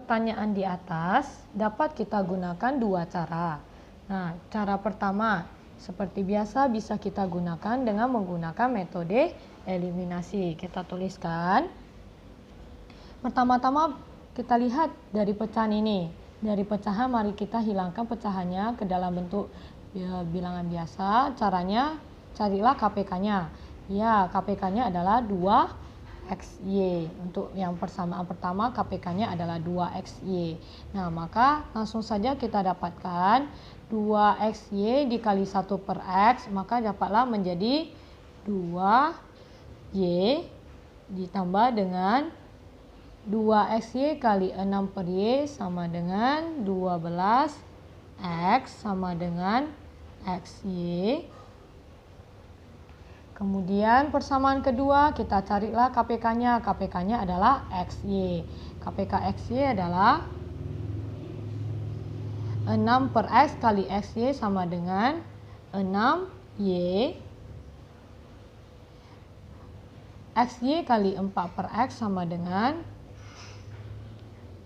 pertanyaan di atas dapat kita gunakan dua cara. Nah, cara pertama, seperti biasa bisa kita gunakan dengan menggunakan metode eliminasi. Kita tuliskan. Pertama-tama kita lihat dari pecahan ini. Dari pecahan mari kita hilangkan pecahannya ke dalam bentuk bilangan biasa. Caranya carilah KPK-nya. Ya, KPK-nya adalah 2XY. Untuk yang persamaan pertama KPK-nya adalah 2XY. Nah, maka langsung saja kita dapatkan 2XY dikali 1 per X, maka dapatlah menjadi 2Y ditambah dengan 2XY kali 6 per Y sama dengan 12X sama dengan XY. Kemudian persamaan kedua kita carilah KPK-nya. KPK-nya adalah XY. KPK XY adalah 6 per X kali XY sama dengan 6Y. XY kali 4 per X sama dengan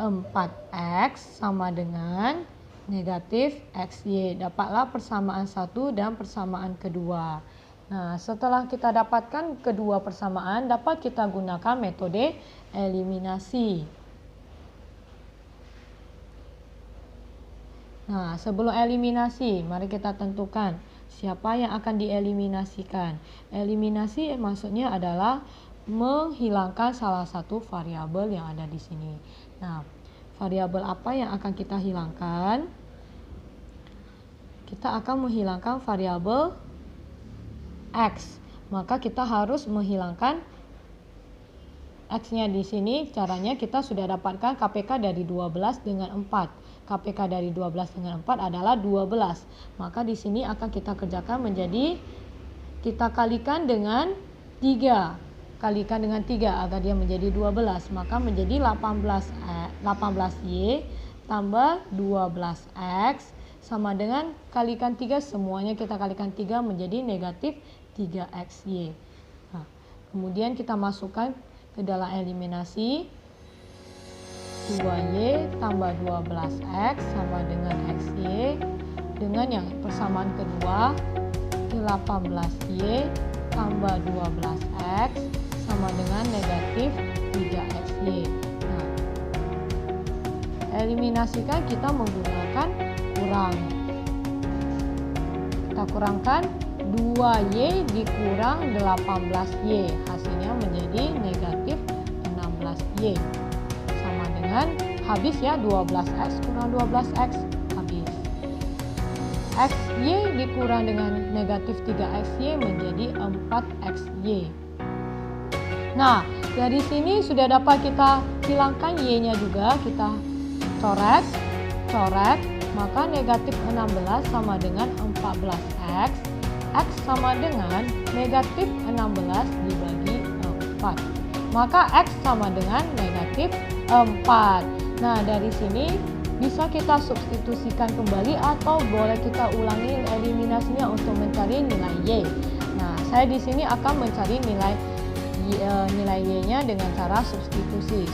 4X sama dengan negatif XY. Dapatlah persamaan satu dan persamaan kedua. Nah, setelah kita dapatkan kedua persamaan, dapat kita gunakan metode eliminasi. Nah, sebelum eliminasi, mari kita tentukan siapa yang akan dieliminasikan. Eliminasi maksudnya adalah menghilangkan salah satu variabel yang ada di sini. Nah, variabel apa yang akan kita hilangkan? Kita akan menghilangkan variabel X. Maka kita harus menghilangkan X-nya di sini. Caranya kita sudah dapatkan KPK dari 12 dengan 4. KPK dari 12 dengan 4 adalah 12. Maka di sini akan kita kerjakan menjadi, kita kalikan dengan 3. Kalikan dengan 3 agar dia menjadi 12. Maka menjadi 18Y tambah 12X sama dengan kalikan 3. Semuanya kita kalikan 3 menjadi negatif 3XY. Nah, kemudian kita masukkan ke dalam eliminasi. 2Y tambah 12X sama dengan XY. Dengan yang persamaan kedua, 18Y tambah 12X sama dengan negatif 3XY. Nah, eliminasikan kita menggunakan kurang. Kita kurangkan 2Y dikurang 18Y. Hasilnya menjadi negatif 16Y. Sama dengan habis ya, 12X kurang 12X habis. XY dikurang dengan negatif 3XY menjadi 4XY. Nah, dari sini sudah dapat kita hilangkan Y-nya juga. Kita coret. Maka negatif 16 sama dengan 14X. X sama dengan negatif 16 dibagi 4. Maka X sama dengan negatif 4. Nah, dari sini bisa kita substitusikan kembali atau boleh kita ulangi eliminasinya untuk mencari nilai Y. Nah, saya di sini akan mencari nilai Y-nya dengan cara substitusi.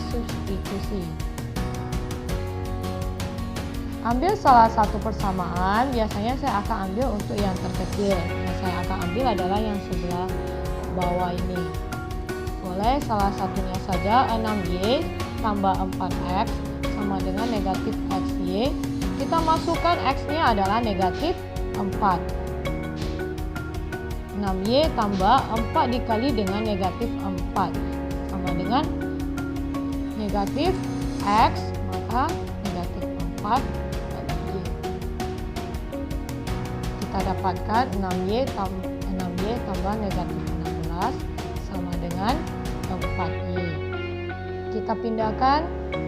Ambil salah satu persamaan, biasanya saya akan ambil untuk yang terkecil. Yang saya akan ambil adalah yang sebelah bawah ini. Boleh salah satunya saja, 6Y tambah 4X sama dengan negatif XY. Kita masukkan X-nya adalah negatif 4. 6Y tambah 4 dikali dengan negatif 4 sama dengan negatif X, maka negatif 4. Kita dapatkan 6Y tambah negatif 16 sama dengan 4Y. Kita pindahkan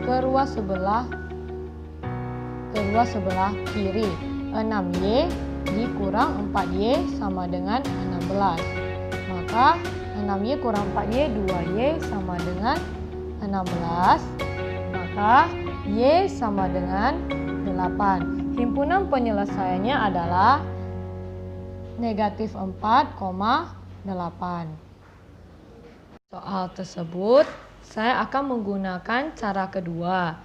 ke ruas sebelah kiri. 6Y dikurang 4Y sama dengan 16. Maka 6Y kurang 4Y, 2Y sama dengan 16. Maka Y sama dengan 8. Himpunan penyelesaiannya adalah negatif 4,8. Soal tersebut saya akan menggunakan cara kedua.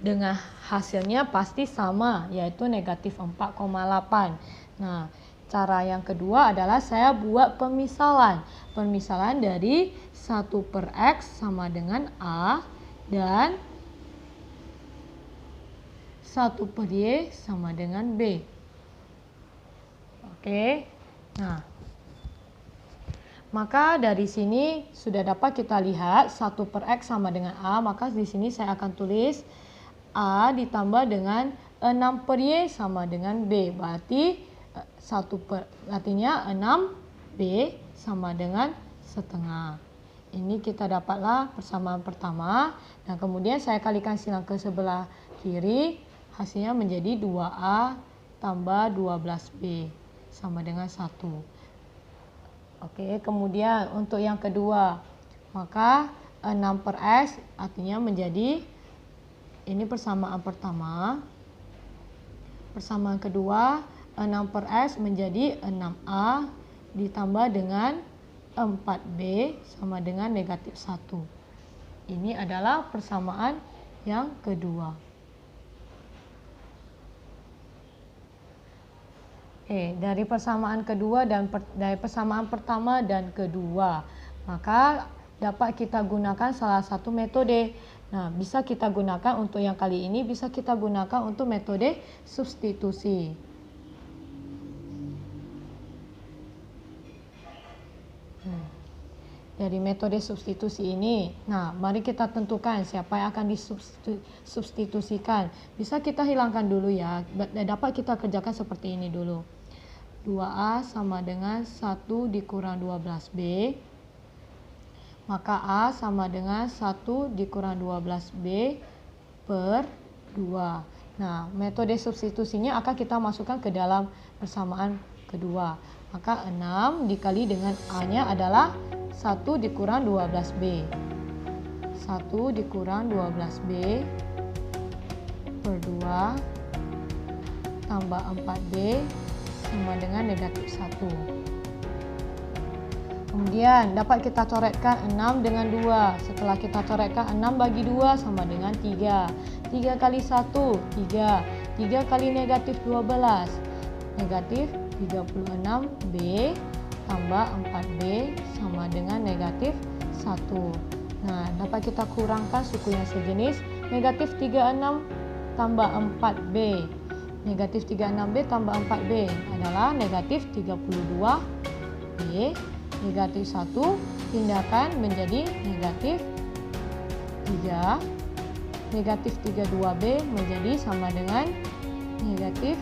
dengan hasilnya pasti sama, yaitu negatif 4,8. Nah, cara yang kedua adalah saya buat pemisalan. Pemisalan dari 1 per X sama dengan A dan 1 per Y sama dengan B. Oke, nah, maka dari sini sudah dapat kita lihat 1 per X sama dengan A, maka di sini saya akan tulis A ditambah dengan 6 per Y sama dengan B. Berarti artinya 6B sama dengan setengah. Ini kita dapatlah persamaan pertama. Dan kemudian saya kalikan silang ke sebelah kiri. Hasilnya menjadi 2A tambah 12B sama dengan 1. Oke, kemudian untuk yang kedua, maka 6 per X artinya menjadi, ini persamaan pertama. Persamaan kedua, 6 per X menjadi 6A ditambah dengan 4B sama dengan negatif 1. Ini adalah persamaan yang kedua. Dari persamaan kedua dan dari persamaan pertama dan kedua, maka dapat kita gunakan salah satu metode. Nah, bisa kita gunakan untuk yang kali ini, bisa kita gunakan untuk metode substitusi. Dari metode substitusi ini, nah, mari kita tentukan siapa yang akan disubstitusikan. Bisa kita hilangkan dulu ya, dapat kita kerjakan seperti ini dulu. 2A sama dengan 1 dikurang 12B, maka A sama dengan 1 dikurang 12B per 2. Nah, metode substitusinya akan kita masukkan ke dalam persamaan kedua. Maka 6 dikali dengan A-nya adalah 1 dikurang 12B. 1 dikurang 12B per 2 tambah 4B sama dengan negatif 1. Kemudian dapat kita coretkan 6 dengan 2. Setelah kita coretkan 6 bagi 2 sama dengan 3. 3 kali 1, 3. 3 kali negatif 12. Negatif 36B tambah 4B sama dengan negatif 1. Nah, dapat kita kurangkan suku yang sejenis. Negatif 36 tambah 4B. Negatif 36B tambah 4B adalah negatif 32B. Negatif 1 pindahkan menjadi negatif 3. Negatif 32B menjadi sama dengan negatif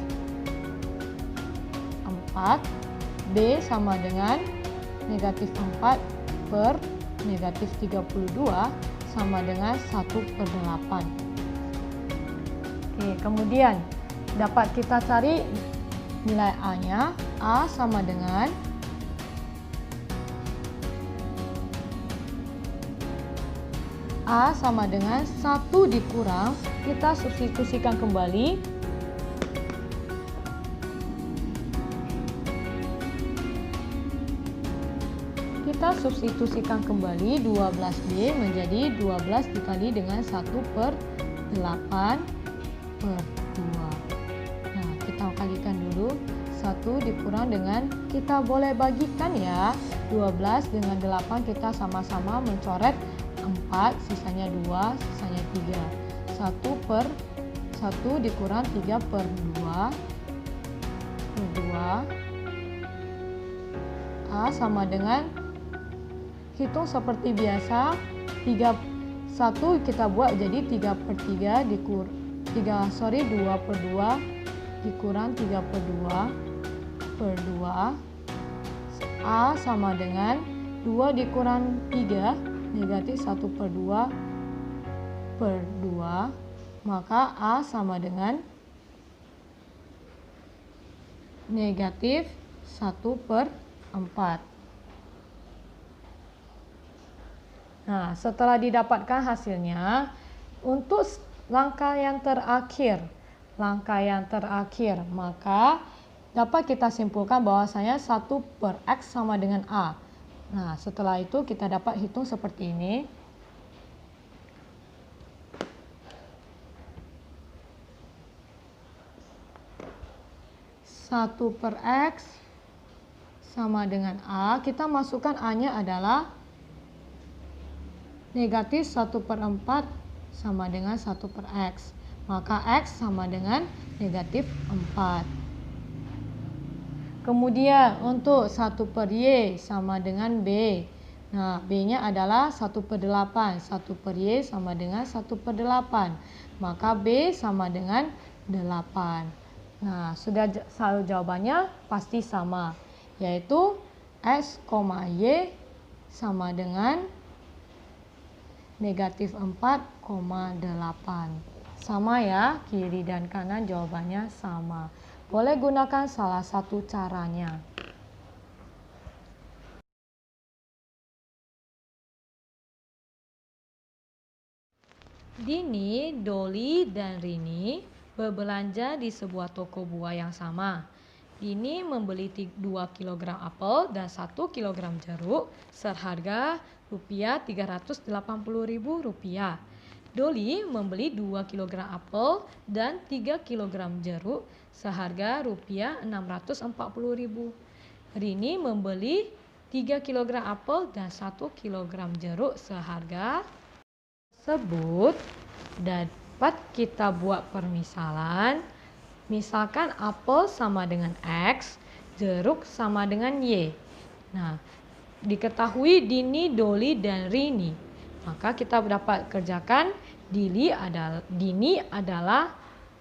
4. B sama dengan negatif 4 per negatif 32 sama dengan 1 per 8. Oke, kemudian dapat kita cari nilai A-nya. A sama dengan A sama dengan 1 dikurang, kita substitusikan kembali. Kita substitusikan kembali 12B menjadi 12 dikali dengan 1 per 8 per 2. Nah, kita kalikan dulu. 1 dikurang dengan, kita boleh bagikan ya. 12 dengan 8 kita sama-sama mencoret 4, sisanya 2, sisanya 3. 1 dikurang 3 per 2 per 2. A sama dengan, hitung seperti biasa, 1 kita buat jadi 3 per 3 2 per 2 dikurang 3 per 2 per 2. A sama dengan 2 dikurang 3 negatif 1 per 2 per 2. Maka A sama dengan negatif 1 per 4. Nah, setelah didapatkan hasilnya, untuk langkah yang terakhir, maka dapat kita simpulkan bahwasanya 1 per X sama dengan A. Nah, setelah itu kita dapat hitung seperti ini. 1 per X sama dengan A. Kita masukkan A-nya adalah negatif 1 per 4 sama dengan 1 per X. Maka X sama dengan negatif 4. Kemudian untuk 1 per Y sama dengan B. Nah, B-nya adalah 1 per 8. 1 per Y sama dengan 1 per 8. Maka B sama dengan 8. Nah, sudah jawabannya pasti sama. Yaitu X, Y sama dengan negatif 4,8. Sama ya, kiri dan kanan jawabannya sama. Boleh gunakan salah satu caranya. Dini, Doli, dan Rini berbelanja di sebuah toko buah yang sama. Dini membeli 2 kg apel dan 1 kg jeruk seharga Rp380.000. Doli membeli 2 kg apel dan 3 kg jeruk seharga Rp640.000. Rini membeli 3 kg apel dan 1 kg jeruk seharga tersebut. Dapat kita buat permisalan. Misalkan apel sama dengan X, jeruk sama dengan Y. Nah, diketahui Dini, Doli, dan Rini. Maka kita dapat kerjakan Dini adalah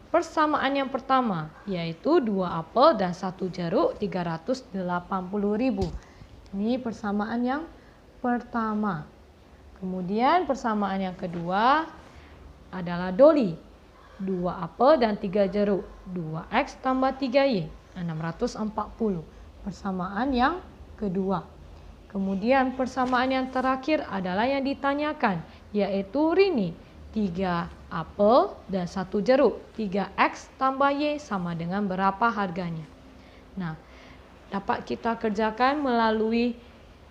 persamaan yang pertama, yaitu 2 apel dan 1 jeruk 380.000. Ini persamaan yang pertama. Kemudian persamaan yang kedua adalah Doli. 2 apel dan 3 jeruk. 2X tambah 3Y. 640. Persamaan yang kedua. Kemudian persamaan yang terakhir adalah yang ditanyakan, yaitu Rini. 3 apel dan 1 jeruk. 3X tambah Y sama dengan berapa harganya? Nah, dapat kita kerjakan melalui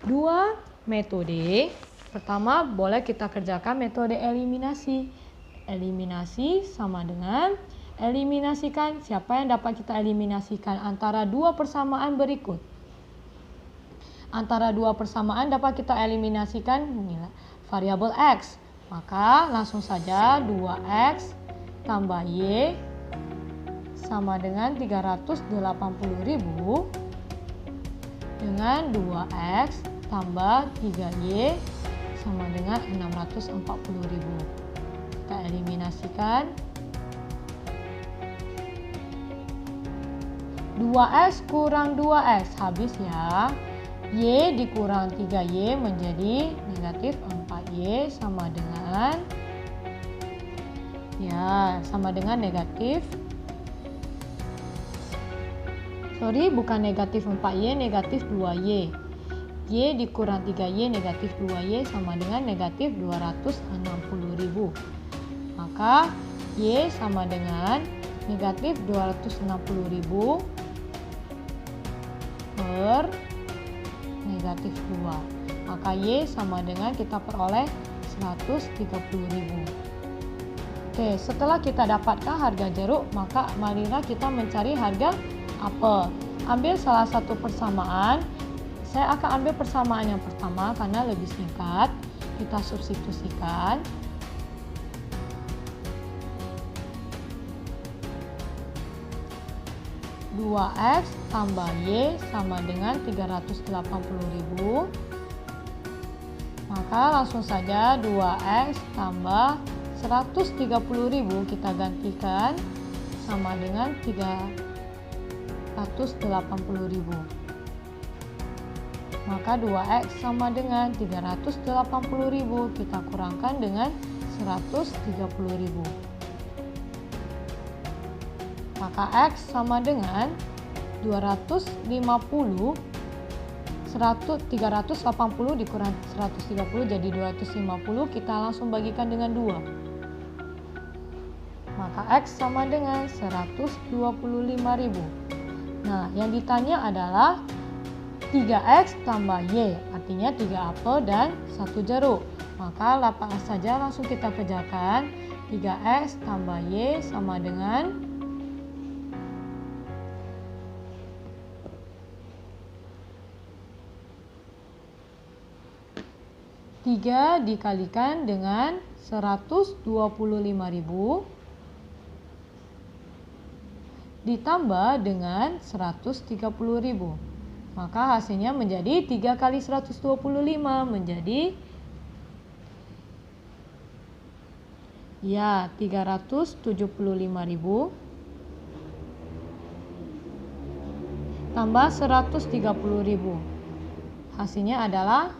2 metode. Pertama, boleh kita kerjakan metode eliminasi. Eliminasi sama dengan eliminasikan. Siapa yang dapat kita eliminasikan antara 2 persamaan berikut? Antara 2 persamaan dapat kita eliminasikan variabel X. Maka langsung saja 2X tambah Y sama dengan 380.000 dengan 2X tambah 3Y sama dengan 640.000. Kita eliminasikan. 2X kurang 2X habis ya. Y dikurang 3Y menjadi negatif 4Y sama dengan negatif. Bukan negatif 4Y, negatif 2Y. Y dikurang 3Y negatif 2Y sama dengan negatif 260.000. Maka Y sama dengan negatif 260.000 per negatif 2. Maka Y sama dengan kita peroleh 130.000. Oke, setelah kita dapatkan harga jeruk, maka marilah kita mencari harga apel. Ambil salah satu persamaan. Saya akan ambil persamaan yang pertama karena lebih singkat. Kita substitusikan. (2X tambah Y sama dengan 380.000). Maka langsung saja 2X tambah 130.000 kita gantikan sama dengan 380.000. Maka 2X sama dengan 380.000 kita kurangkan dengan 130.000. Maka X sama dengan 380 dikurang 130 jadi 250, kita langsung bagikan dengan 2. Maka X sama dengan 125.000. Nah, yang ditanya adalah 3X tambah Y, artinya 3 apel dan 1 jeruk. Maka lapan saja langsung kita kerjakan. 3X tambah Y sama dengan 3 dikalikan dengan 125.000 ditambah dengan 130.000. Maka hasilnya menjadi 3 kali 125 menjadi 375.000 tambah 130.000. Hasilnya adalah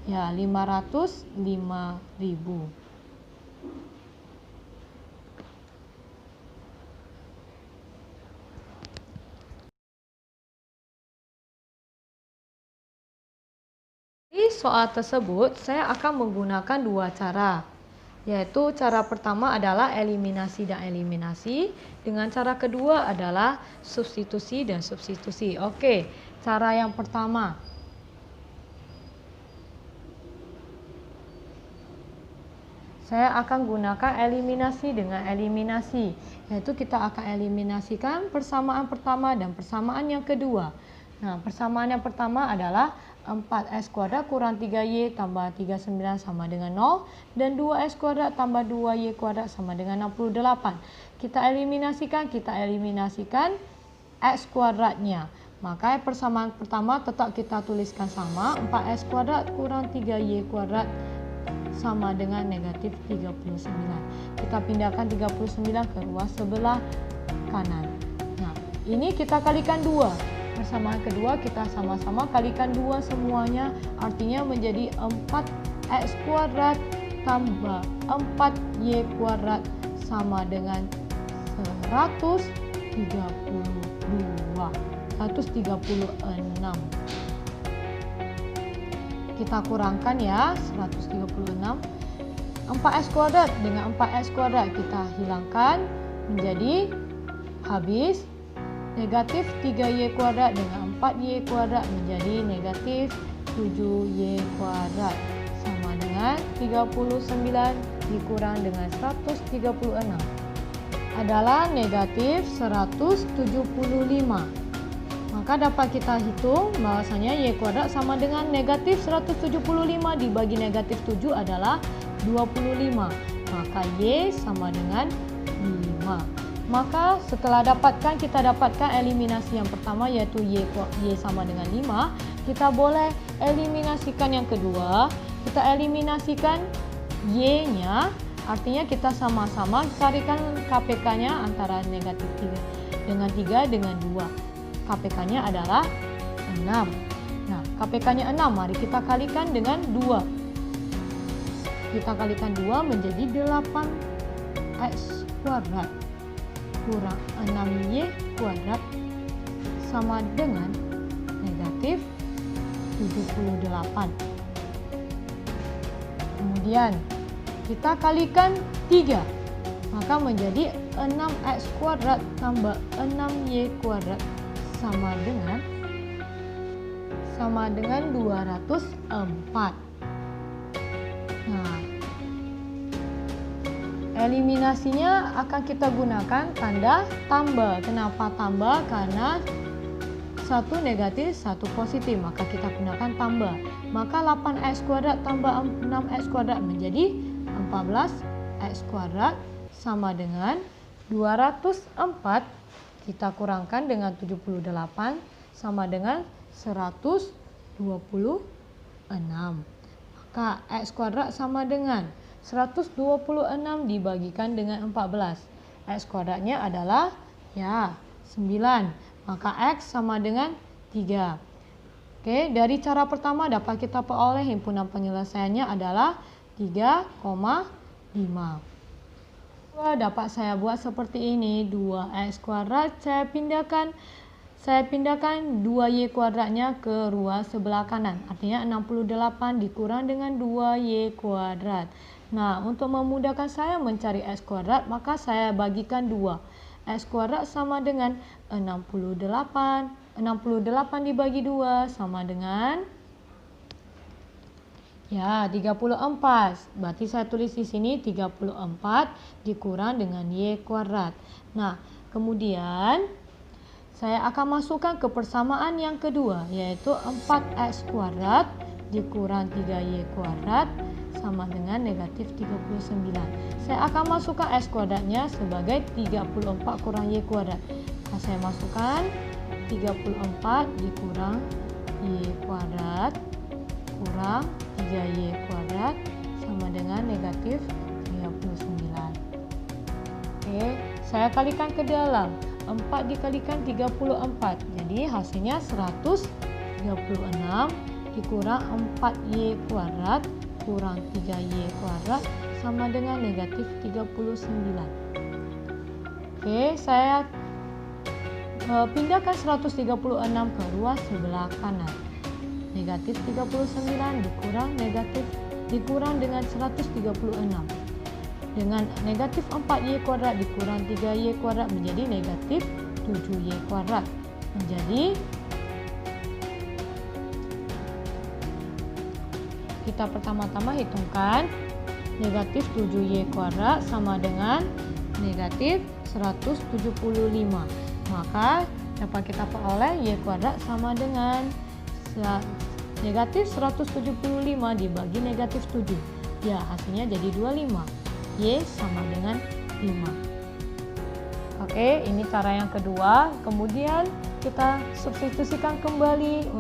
505.000. Di soal tersebut, saya akan menggunakan dua cara, yaitu cara pertama adalah eliminasi dan eliminasi, dengan cara kedua adalah substitusi dan substitusi. Oke, cara yang pertama. Saya akan gunakan eliminasi dengan eliminasi, yaitu kita akan eliminasikan persamaan pertama dan persamaan yang kedua. Nah, persamaan yang pertama adalah 4x kuadrat kurang 3y tambah 39 sama dengan 0 dan 2x kuadrat tambah 2y kuadrat sama dengan 68. Kita eliminasikan x kuadratnya. Maka persamaan pertama tetap kita tuliskan sama, 4x kuadrat kurang 3y kuadrat sama dengan negatif 39. Kita pindahkan 39 ke ruas sebelah kanan. Nah, ini kita kalikan 2. Persamaan kedua kita sama-sama kalikan 2 semuanya, artinya menjadi 4x kuadrat tambah 4y kuadrat sama dengan 136. Kita kurangkan ya, 136. 4x kuadrat dengan 4x kuadrat kita hilangkan menjadi habis. Negatif 3y kuadrat dengan 4y kuadrat menjadi negatif 7y kuadrat sama dengan 39 dikurang dengan 136 adalah negatif 175. Maka dapat kita hitung bahwasanya y kuadrat sama dengan negatif 175 dibagi negatif 7 adalah 25. Maka y sama dengan 5. Maka setelah kita dapatkan eliminasi yang pertama, yaitu y sama dengan 5. Kita boleh eliminasikan yang kedua. Kita eliminasikan y-nya, artinya kita sama-sama carikan KPK-nya antara negatif 3 dengan 3 dengan 2. KPK-nya adalah 6. Nah, KPK-nya 6, mari kita kalikan dengan 2. Kita kalikan 2 menjadi 8x kuadrat kurang 6y kuadrat sama dengan negatif 78. Kemudian kita kalikan 3, maka menjadi 6x kuadrat tambah 6y kuadrat sama dengan 204. Nah, eliminasinya akan kita gunakan tanda tambah. Kenapa tambah? Karena satu negatif, satu positif, maka kita gunakan tambah. Maka 8x kuadrat tambah 6x kuadrat menjadi 14x kuadrat sama dengan 204. Kita kurangkan dengan 78 sama dengan 126. Maka x kuadrat sama dengan 126 dibagikan dengan 14. X kuadratnya adalah 9. Maka X sama dengan 3. Oke, dari cara pertama dapat kita peroleh himpunan penyelesaiannya adalah 3,5. Dapat saya buat seperti ini. 2x kuadrat saya pindahkan 2y kuadratnya ke ruas sebelah kanan. Artinya 68 dikurang dengan 2y kuadrat. Nah, untuk memudahkan saya mencari x kuadrat, maka saya bagikan 2. X kuadrat sama dengan 68. 68 dibagi 2 sama dengan 34. Berarti saya tulis di sini 34 dikurang dengan y kuadrat. Nah, kemudian saya akan masukkan ke persamaan yang kedua, yaitu 4x kuadrat dikurang 3y kuadrat sama dengan negatif 39. Saya akan masukkan X kuadratnya sebagai 34 kurang Y kuadrat. Nah, saya masukkan 34 dikurang Y kuadrat kurang 3Y kuadrat sama dengan negatif 39. Oke, saya kalikan ke dalam. 4 dikalikan 34. Jadi hasilnya 136 dikurang 4Y kuadrat kurang 3Y kuadrat sama dengan negatif 39. Oke, saya pindahkan 136 ke ruas sebelah kanan. Negatif 39 dikurang dengan 136. Dengan negatif 4Y kuadrat dikurang 3Y kuadrat menjadi negatif 7Y kuadrat. Menjadi kita pertama-tama hitungkan negatif 7Y kuadrat sama dengan negatif 175. Maka dapat kita peroleh Y kuadrat sama dengan negatif 175 dibagi negatif 7. Ya, hasilnya jadi 25. Y sama dengan 5. Oke, ini cara yang kedua. Kemudian kita substitusikan kembali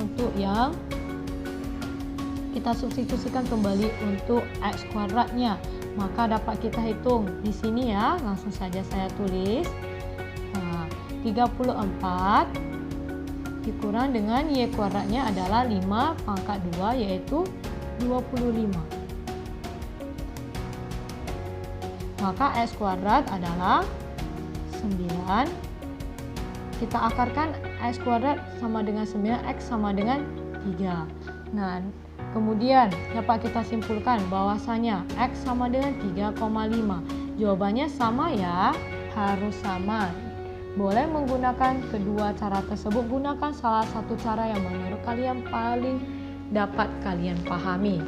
untuk X kuadratnya. Maka dapat kita hitung di sini ya. Langsung saja saya tulis. 34 dikurang dengan Y kuadratnya adalah 5 pangkat 2 yaitu 25. Maka X kuadrat adalah 9. Kita akarkan X kuadrat sama dengan 9, X sama dengan 3. Nah, kemudian dapat kita simpulkan bahwasanya X sama dengan 3,5. Jawabannya sama ya, harus sama. Boleh menggunakan kedua cara tersebut, gunakan salah satu cara yang menurut kalian paling dapat kalian pahami.